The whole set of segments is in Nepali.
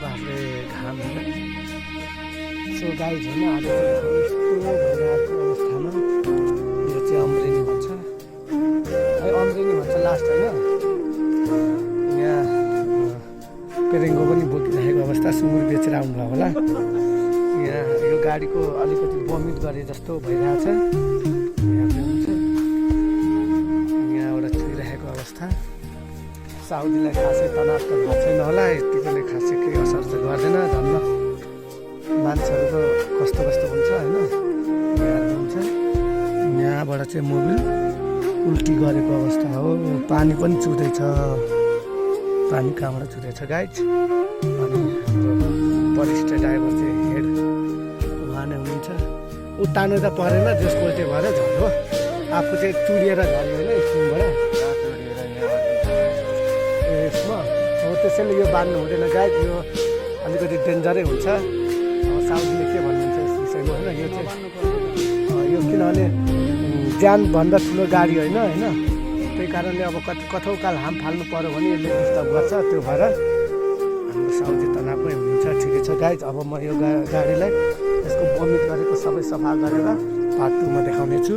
बाफ्रे घाम होइन सो गाइज होइन आज चाहिँ यस्तो भइरहेको अवस्थामा यो चाहिँ अम्रेनी भन्छ है अम्रेनी भन्छ लास्ट होइन यहाँ पेरेङ्गो पनि बोकिराखेको अवस्था सुँगुर बेचेर आउनुभयो होला यहाँ यो गाडीको अलिकति बमिट गरे जस्तो भइरहेछ यहाँबाट छुइरहेको अवस्था साउदीलाई खासै तनाव त भएको छैन होला यतिकोले खासै केही असर त गर्दैन धन्न मान्छेहरूको कस्तो कस्तो हुन्छ होइन यहाँ हुन्छ यहाँबाट चाहिँ मोबिल उल्टी गरेको अवस्था हो पानी पनि चुँदैछ पानी कहाँबाट चुँदैछ गाइज अनि हाम्रो वरिष्ठ ड्राइभर चाहिँ हेड उहाँ नै हुनुहुन्छ ऊ तान्नु त परेन जसको त्यो भएर झऱ्यो आफू चाहिँ चुडिएर झऱ्यो होइन स्कुलबाट यसमा हो त्यसैले यो बान्नु हुँदैन गाइज यो अलिकति डेन्जरै हुन्छ साउदीले के भन्नुहुन्छ यस विषयमा होइन यो चाहिँ यो किनभने ज्यानभन्दा ठुलो गाडी होइन होइन त्यही कारणले अब कथौकाल हाम फाल्नु पऱ्यो भने यसले डिस्टर्ब गर्छ त्यो भएर हाम्रो साउदी तनावमै हुनुहुन्छ ठिकै छ गाइज अब म यो गाडीलाई यसको बमिट गरेको सबै सफा गरेर पार्ट 2 मा देखाउनेछु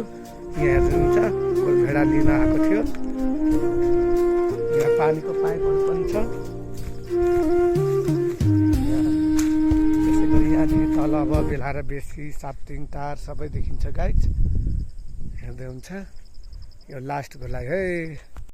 यहाँ हेर्नुहुन्छ कोही भेडा लिन आएको थियो यहाँ पानीको पाइपहरू पनि छ त्यसै गरी यहाँदेखि तल अब बेला र बेसी साप्तिङ टार सबै देखिन्छ गाइज हेर्दै हुन्छ यो लास्टको लागि है